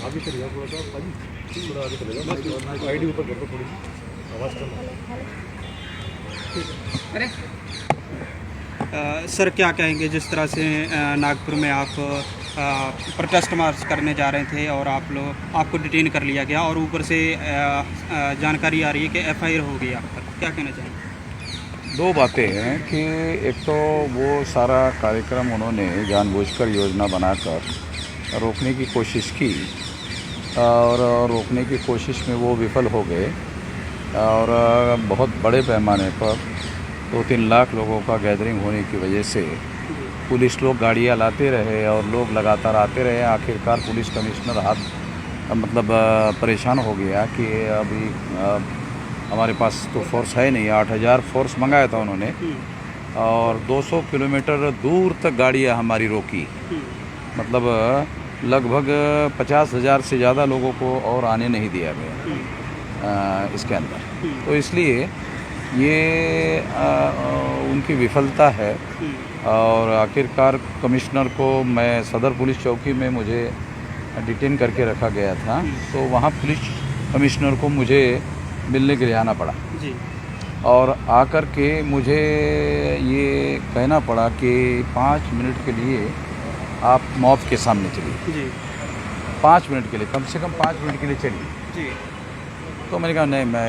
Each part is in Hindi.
आगे चलेगा थोड़ा सा भाई, थोड़ा आगे चलेगा, आईडी ऊपर कर दो, थोड़ी आवाज़ कम। अरे सर क्या कहेंगे, जिस तरह से नागपुर में आप प्रोटेस्ट मार्च करने जा रहे थे और आपको डिटेन कर लिया गया और ऊपर से जानकारी आ रही है कि एफआईआर हो गई आप पर, क्या कहना चाहेंगे? दो बातें हैं कि एक तो वो सारा कार्यक्रम उन्होंने जानबूझकर योजना बनाकर रोकने की कोशिश की और रोकने की कोशिश में वो विफल हो गए और बहुत बड़े पैमाने पर 2-3 लाख लोगों का गैदरिंग होने की वजह से पुलिस लोग गाड़ियां लाते रहे और लोग लगातार आते रहे। आखिरकार पुलिस कमिश्नर परेशान हो गया कि अभी हमारे पास तो फोर्स है नहीं। 8,000 फोर्स मंगाया था उन्होंने और 200 किलोमीटर दूर तक गाड़ियां हमारी रोकी। मतलब लगभग 50,000 से ज़्यादा लोगों को और आने नहीं दिया गया इसके अंदर। तो इसलिए ये उनकी विफलता है और आखिरकार कमिश्नर को मैं सदर पुलिस चौकी में मुझे डिटेन करके रखा गया था, तो वहाँ पुलिस कमिश्नर को मुझे मिलने के लिए आना पड़ा जी। और आकर के मुझे ये कहना पड़ा कि 5 मिनट के लिए आप मॉब के सामने चलिए जी। 5 मिनट के लिए, कम से कम 5 मिनट के लिए चलिए जी। तो मैंने कहा नहीं, मैं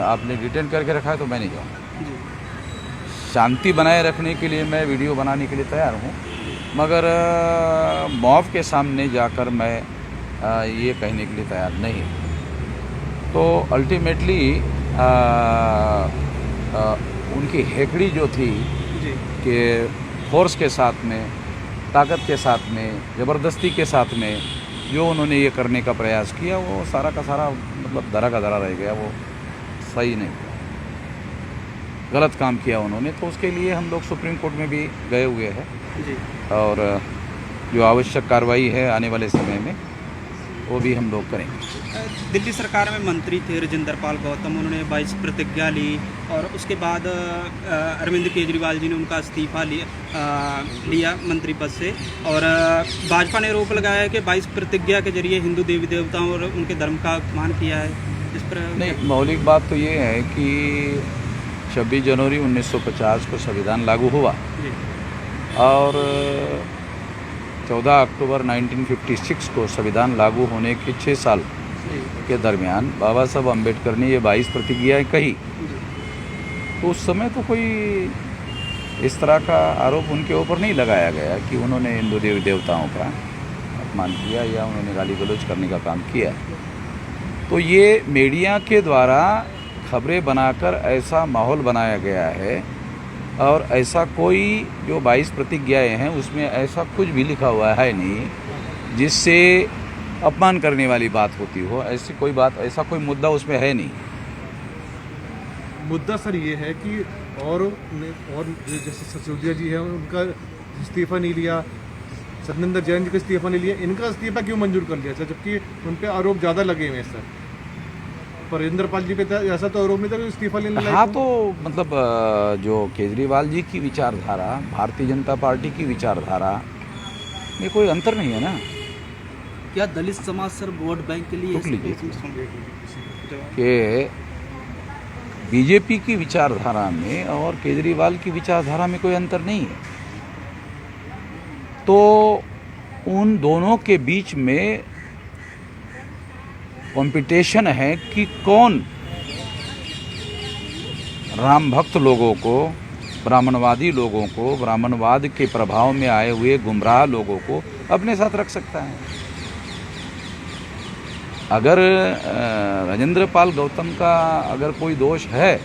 आपने डिटेन करके रखा है तो मैं नहीं जाऊँगा। जी। शांति बनाए रखने के लिए मैं वीडियो बनाने के लिए तैयार हूँ, मगर मॉब के सामने जाकर मैं ये कहने के लिए तैयार नहीं। तो अल्टीमेटली उनकी हेकड़ी जो थी जी। कि फोर्स के साथ में, ताकत के साथ में, ज़बरदस्ती के साथ में जो उन्होंने ये करने का प्रयास किया, वो सारा का सारा मतलब दरा का दरा रह गया। वो सही नहीं, गलत काम किया उन्होंने। तो उसके लिए हम लोग सुप्रीम कोर्ट में भी गए हुए हैं जी। और जो आवश्यक कार्रवाई है आने वाले समय में वो भी हम लोग करेंगे। दिल्ली सरकार में मंत्री थे राजेंद्र पाल गौतम, उन्होंने 22 प्रतिज्ञा ली और उसके बाद अरविंद केजरीवाल जी ने उनका इस्तीफा लिया मंत्री पद से और भाजपा ने आरोप लगाया है कि 22 प्रतिज्ञा के जरिए हिंदू देवी देवताओं और उनके धर्म का अपमान किया है। इस पर नहीं, मौलिक बात तो ये है कि 26 जनवरी 1950 को संविधान लागू हुआ जी। और 14 अक्टूबर 1956 को संविधान लागू होने के 6 साल के दरमियान बाबा साहब अम्बेडकर ने ये 22 प्रतिज्ञाएं कही। तो उस समय तो कोई इस तरह का आरोप उनके ऊपर नहीं लगाया गया कि उन्होंने हिंदू देवी देवताओं का अपमान किया या उन्होंने गाली गलौज करने का काम किया। तो ये मीडिया के द्वारा खबरें बनाकर ऐसा माहौल बनाया गया है और ऐसा कोई जो 22 प्रतिज्ञाएं हैं उसमें ऐसा कुछ भी लिखा हुआ है नहीं जिससे अपमान करने वाली बात होती हो। ऐसी कोई बात, ऐसा कोई मुद्दा उसमें है नहीं। मुद्दा सर ये है कि और जैसे सिसोदिया जी हैं उनका इस्तीफा नहीं लिया, सत्येंद्र जैन जी का इस्तीफा नहीं लिया, इनका इस्तीफा क्यों मंजूर कर लिया सर, जबकि उन पे आरोप ज़्यादा लगे हुए हैं सर। पर राजेंद्र पाल जी पे ऐसा तो आरोप नहीं था इस्तीफा लेने लगा। हाँ, तो मतलब जो केजरीवाल जी की विचारधारा, भारतीय जनता पार्टी की विचारधारा में कोई अंतर नहीं है ना। क्या दलित समाज सर वोट बैंक के लिए कि बीजेपी की विचारधारा में और केजरीवाल की विचारधारा में कोई अंतर नहीं है, तो उन दोनों के बीच में कंपटीशन है कि कौन राम भक्त लोगों को, ब्राह्मणवादी लोगों को, ब्राह्मणवाद के प्रभाव में आए हुए गुमराह लोगों को अपने साथ रख सकता है। अगर राजेंद्र पाल गौतम का अगर कोई दोष है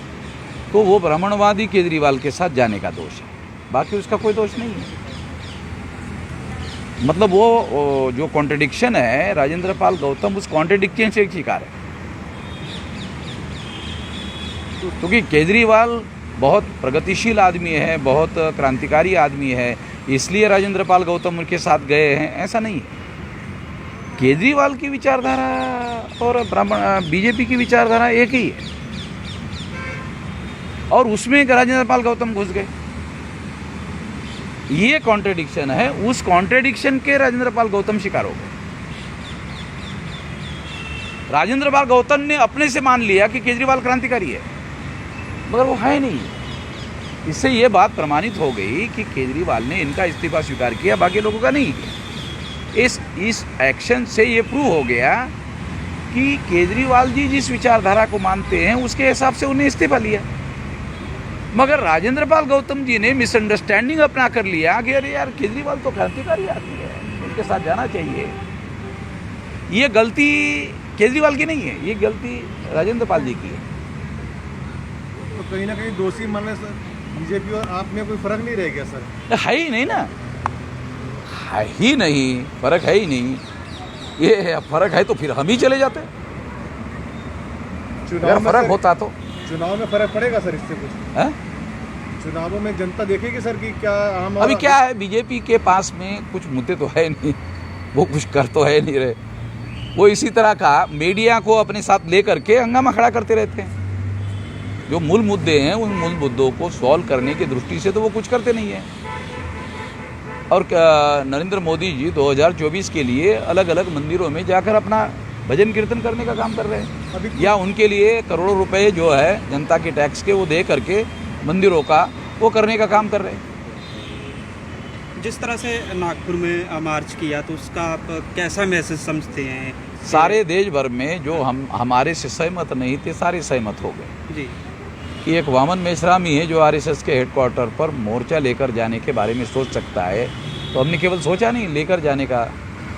तो वो ब्राह्मणवादी केजरीवाल के साथ जाने का दोष है, बाकी उसका कोई दोष नहीं है। मतलब वो जो कॉन्ट्रडिक्शन है, राजेंद्र पाल गौतम उस कॉन्ट्रडिक्शन से एक शिकार है। क्योंकि केजरीवाल बहुत प्रगतिशील आदमी है, बहुत क्रांतिकारी आदमी है, इसलिए राजेंद्र पाल गौतम उनके साथ गए हैं, ऐसा नहीं है। केजरीवाल की विचारधारा और बीजेपी की विचारधारा एक ही है। और उसमें राजेंद्र पाल गौतम घुस गए। ये कॉन्ट्रेडिक्शन है, उस कॉन्ट्रेडिक्शन के राजेंद्र पाल गौतम शिकार हो गए। राजेंद्र पाल गौतम ने अपने से मान लिया कि केजरीवाल क्रांतिकारी है, मगर वो है नहीं। इससे ये बात प्रमाणित हो गई कि केजरीवाल ने इनका इस्तीफा स्वीकार किया, बाकी लोगों का नहीं किया। इस एक्शन से ये प्रूव हो गया कि केजरीवाल जी जिस विचारधारा को मानते हैं उसके हिसाब से उन्हें इस्तीफा लिया, मगर राजेंद्र पाल गौतम जी ने मिसअंडरस्टैंडिंग अपना कर लिया कि अरे यार केजरीवाल तो क्रांतिकारी आदमी है, उनके साथ जाना चाहिए। ये गलती केजरीवाल की नहीं है, ये गलती राजेंद्र पाल जी की है। तो कहीं ना कहीं दोषी मानने से बीजेपी और आप में कोई फर्क नहीं रह गया सर? है ही नहीं ना, है ही नहीं, फर्क है ही नहीं। ये फर्क है तो फिर हम ही चले जाते, अगर फर्क होता तो। चुनाव में फर्क पड़ेगा सर इससे कुछ? है? चुनावों में जनता देखेगी सर कि क्या आम अभी क्या है, बीजेपी के पास में कुछ मुद्दे तो है नहीं, वो कुछ कर तो है नहीं रहे। वो इसी तरह का मीडिया को अपने साथ लेकर के हंगामा खड़ा करते रहते हैं। जो मूल मुद्दे हैं उन मूल मुद्दों को सॉल्व करने की दृष्टि से तो वो कुछ करते नहीं हैं। और नरेंद्र मोदी जी 2024 के लिए अलग अलग मंदिरों में जाकर अपना भजन कीर्तन करने का काम कर रहे हैं, या उनके लिए करोड़ों रुपए जो है जनता के टैक्स के वो दे करके मंदिरों का वो करने का काम कर रहे हैं। जिस तरह से नागपुर में मार्च किया तो उसका आप कैसा मैसेज समझते हैं? सारे देश भर में जो हमारे से सहमत नहीं थे सारे सहमत हो गए जी कि एक वामन मेश्राम ही है जो आरएसएस के हेडक्वार्टर पर मोर्चा लेकर जाने के बारे में सोच सकता है। तो हमने केवल सोचा नहीं, लेकर जाने का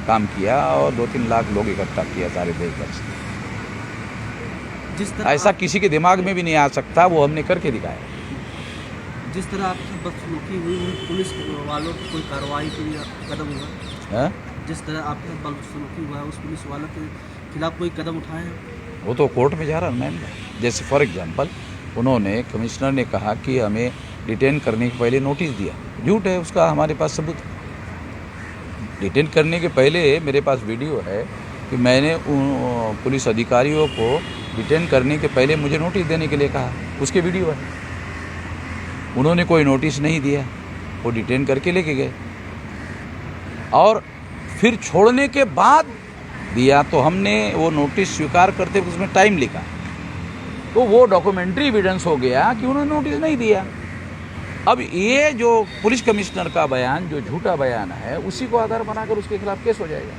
काम किया और 2-3 लाख लोग इकट्ठा किया सारे देश भर से। जिस तरह ऐसा किसी के दिमाग में भी नहीं आ सकता, वो हमने करके दिखाया। जिस तरह आपकी बदसलूकी हुई उन पुलिस वालों की कोई कार्रवाई के लिए कदम हुआ? है? जिस तरह आपके साथ बदसलूकी हुआ है उस पुलिस वालों के खिलाफ कोई कदम उठाए हैं? वो तो कोर्ट में जा रहा है मामला। जैसे फॉर एग्जांपल उन्होंने, कमिश्नर ने कहा कि हमें डिटेन करने के पहले नोटिस दिया। झूठ है, उसका हमारे पास सबूत है। डिटेन करने के पहले मेरे पास वीडियो है कि मैंने उन पुलिस अधिकारियों को डिटेन करने के पहले मुझे नोटिस देने के लिए कहा, उसके वीडियो है। उन्होंने कोई नोटिस नहीं दिया, वो डिटेन करके लेके गए और फिर छोड़ने के बाद दिया तो हमने वो नोटिस स्वीकार करते हुए उसमें टाइम लिखा, तो वो डॉक्यूमेंट्री एविडेंस हो गया कि उन्होंने नोटिस नहीं दिया। अब ये जो पुलिस कमिश्नर का बयान जो झूठा बयान है उसी को आधार बनाकर उसके खिलाफ केस हो जाएगा,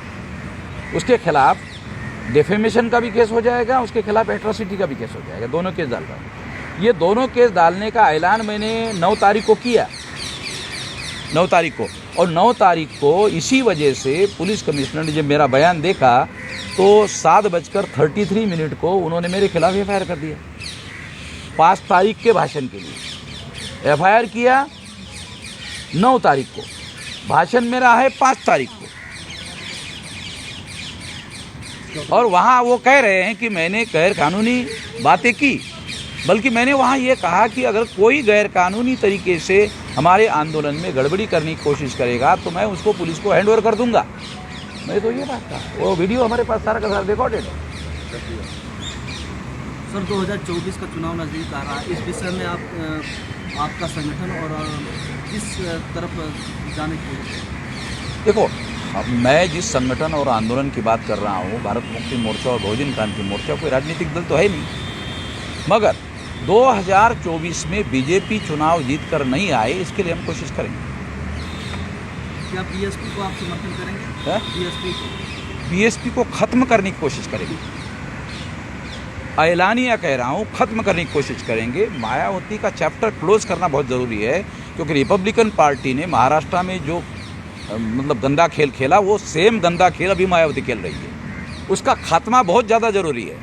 उसके खिलाफ डिफेमेशन का भी केस हो जाएगा, उसके खिलाफ एट्रोसिटी का भी केस हो जाएगा। दोनों केस डाल रहा हूँ। ये दोनों केस डालने का ऐलान मैंने 9 तारीख को किया, 9 तारीख को, और 9 तारीख को इसी वजह से पुलिस कमिश्नर ने जब मेरा बयान देखा तो 7:33 को उन्होंने मेरे खिलाफ FIR कर दिया 5 तारीख के भाषण के लिए। FIR किया 9 तारीख को, भाषण मेरा है 5 तारीख को, और वहाँ वो कह रहे हैं कि मैंने गैर कानूनी बातें की, बल्कि मैंने वहाँ ये कहा कि अगर कोई गैर कानूनी तरीके से हमारे आंदोलन में गड़बड़ी करने की कोशिश करेगा तो मैं उसको पुलिस को हैंड ओवर कर दूंगा। मैं तो ये बात कहा, वो वीडियो हमारे पास सारा का सारा रिकॉर्डेड है। सर 2024 का चुनाव नज़दीक आ रहा है, इस विषय में आपका संगठन और किस तरफ जाने की? देखो, मैं जिस संगठन और आंदोलन की बात कर रहा हूँ, भारत मुक्ति मोर्चा और बहुजन क्रांति मोर्चा, कोई राजनीतिक दल तो है नहीं, मगर 2024 में बीजेपी चुनाव जीत कर नहीं आए इसके लिए हम कोशिश करेंगे। क्या बीएसपी को आप समर्थन करेंगे? बीएसपी को खत्म करने की कोशिश करेंगे, ऐलानिया कह रहा हूँ, खत्म करने की कोशिश करेंगे। मायावती का चैप्टर क्लोज करना बहुत ज़रूरी है, क्योंकि रिपब्लिकन पार्टी ने महाराष्ट्र में जो मतलब गंदा खेल खेला, वो सेम गंदा खेल अभी मायावती खेल रही है, उसका खात्मा बहुत ज़्यादा ज़रूरी है।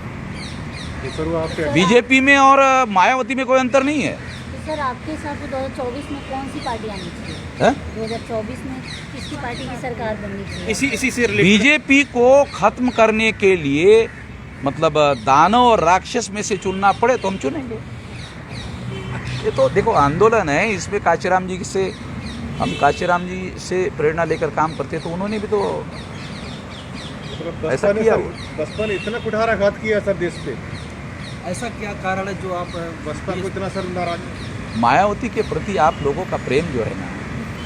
बीजेपी में और मायावती में कोई अंतर नहीं है। तो सर आपके हिसाब से 2024 में कौन सी पार्टी आनी चाहिए? 2024 में किसकी पार्टी की सरकार बननी चाहिए? इसी से बीजेपी को खत्म करने के लिए मतलब दानव और राक्षस में से चुनना पड़े तो हम चुनेंगे। ये तो देखो आंदोलन है, इसमें कांचीराम जी से, हम कांचीराम जी से प्रेरणा लेकर काम करते, तो उन्होंने भी तो ऐसा किया। बसपा ने इतना कुठाराघात किया सर देश पे, ऐसा क्या कारण है जो आप बसपा को इतना सर नाराज है? मायावती के प्रति आप लोगों का प्रेम जो है ना,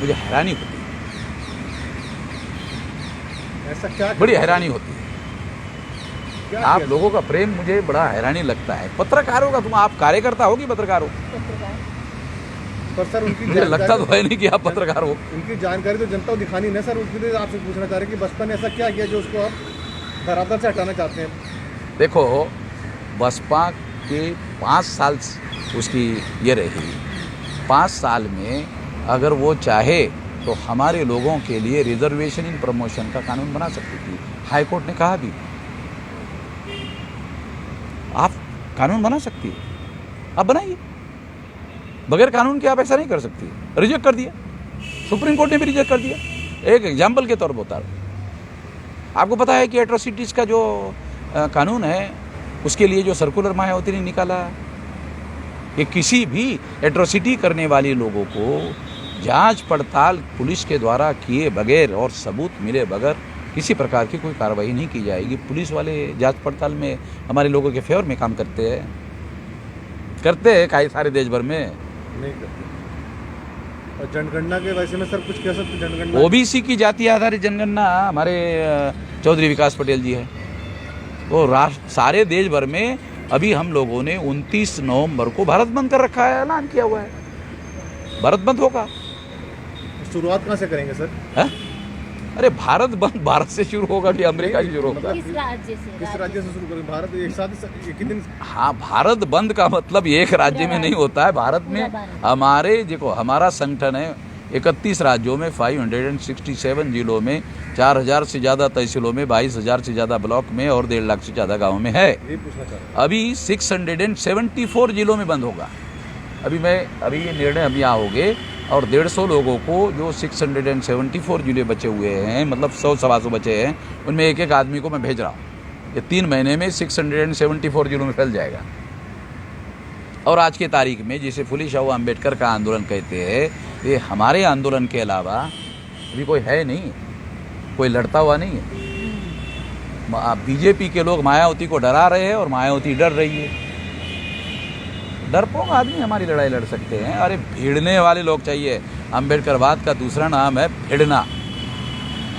मुझे हैरानी होती है, ऐसा क्या बड़ी हैरानी होती है। क्या आप किया? लोगों का प्रेम मुझे बड़ा हैरानी लगता है। पत्रकारों का, तुम आप कार्यकर्ता हो कि पत्रकार हो? पत्रकार पर सर उनकी मुझे लगता तो जानकारी है नहीं कि आप पत्रकार हो। उनकी जानकारी तो जनता को दिखानी नहीं सर। उसके लिए आपसे पूछना चाह रहे हैं कि बसपा ने ऐसा क्या किया जो उसको आप धरातल से हटाना चाहते हैं? देखो, बसपा के 5 साल उसकी ये रही, 5 साल में अगर वो चाहे तो हमारे लोगों के लिए रिजर्वेशन इन प्रमोशन का कानून बना सकती थी। हाई कोर्ट ने कहा भी आप कानून बना सकती है, आप बनाइए। बगैर कानून के आप ऐसा नहीं कर सकती। रिजेक्ट कर दिया, सुप्रीम कोर्ट ने भी रिजेक्ट कर दिया। एक एग्जाम्पल के तौर पर बता रहा हूं, आपको पता है कि एट्रोसिटीज़ का जो कानून है, उसके लिए जो सर्कुलर मायावती ने निकाला कि किसी भी एट्रोसिटी करने वाले लोगों को जांच पड़ताल पुलिस के द्वारा किए बगैर और सबूत मिले बगैर किसी प्रकार की कोई कार्रवाई नहीं की जाएगी। पुलिस वाले जांच पड़ताल में हमारे लोगों के फेवर में काम करते हैं कई सारे देश भर में। नहीं करते। और जनगणना के वैसे में सर कुछ कह सकते? जनगणना ओबीसी की जाति आधारित जनगणना हमारे चौधरी विकास पटेल जी है, वो राष्ट्र सारे देश भर में अभी हम लोगों ने 29 नवंबर को भारत बंद कर रखा है, ऐलान किया हुआ है। भारत बंद होगा। शुरुआत कहाँ से करेंगे सर? है? अरे भारत बंद भारत से शुरू होगा कि अमेरिका से शुरू होगा? किस राज्य से? किस राज्य से शुरू करेंगे? भारत एक साथ एक ही दिन? हाँ, भारत बंद का मतलब एक राज्य में नहीं होता है। भारत में हमारे देखो, हमारा संगठन है 31 राज्यों में 567 जिलों में 4000 से ज़्यादा तहसीलों में 22,000 से ज़्यादा ब्लॉक में और 1.5 लाख से ज़्यादा गाँव में है। ये पूछना चाह रहा अभी 674 जिलों में बंद होगा। अभी ये निर्णय अभी यहाँ हो गए और 150 लोगों को जो 674 जिले बचे हुए हैं, मतलब 100-125 बचे हैं, उनमें एक एक आदमी को मैं भेज रहा हूँ। ये 3 महीने में 674 जिलों में फैल जाएगा। और आज की तारीख में जिसे फुले शाह अम्बेडकर का आंदोलन कहते हैं, ये हमारे आंदोलन के अलावा अभी कोई है नहीं, कोई लड़ता हुआ नहीं है। बीजेपी के लोग मायावती को डरा रहे हैं और मायावती डर रही है। डरपोक आदमी हमारी लड़ाई लड़ सकते हैं। अरे भिड़ने वाले लोग चाहिए। अम्बेडकरवाद का दूसरा नाम है भिड़ना।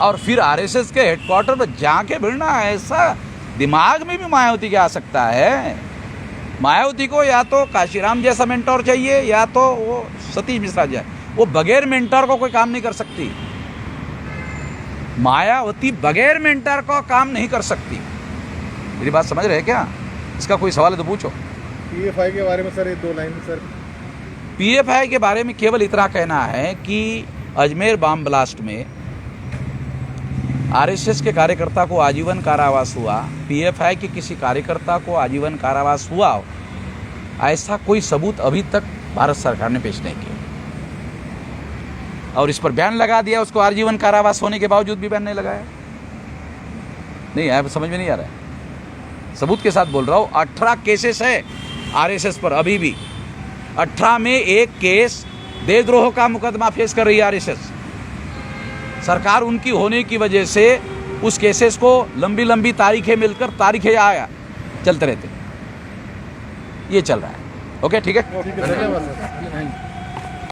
और फिर आरएसएस के हेडक्वार्टर पर जाके भिड़ना, ऐसा दिमाग में भी मायावती के आ सकता है। मायावती को या तो काशीराम जैसा मेंटोर चाहिए या तो वो सतीश मिश्रा जैसा। वो बगैर मेंटोर को कोई काम नहीं कर सकती। मायावती बगैर मेंटर को काम नहीं कर सकती। मेरी बात समझ रहे हैं क्या? इसका कोई सवाल है तो पूछो। PFI के बारे में सर 2 लाइन सर। PFI के बारे में केवल इतना कहना है कि अजमेर बम ब्लास्ट में आरएसएस के कार्यकर्ता को आजीवन कारावास हुआ, PFI के किसी कार्यकर्ता को आजीवन कारावास हुआ, ऐसा कोई सबूत अभी तक भारत सरकार ने पेश नहीं किया। और इस पर बैन लगा दिया, उसको आजीवन कारावास होने के बावजूद भी बैन नहीं लगाया। नहीं है, समझ में नहीं आ रहा है। सबूत के साथ बोल रहा हूँ। 18 केसेस है आरएसएस पर अभी भी। 18 में एक केस देशद्रोह का मुकदमा फेस कर रही है आरएसएस। सरकार उनकी होने की वजह से उस केसेस को लंबी लंबी तारीखें मिलकर तारीखें आया चलते रहते। ये चल रहा है। ओके, ठीक है। धन्यवाद सर।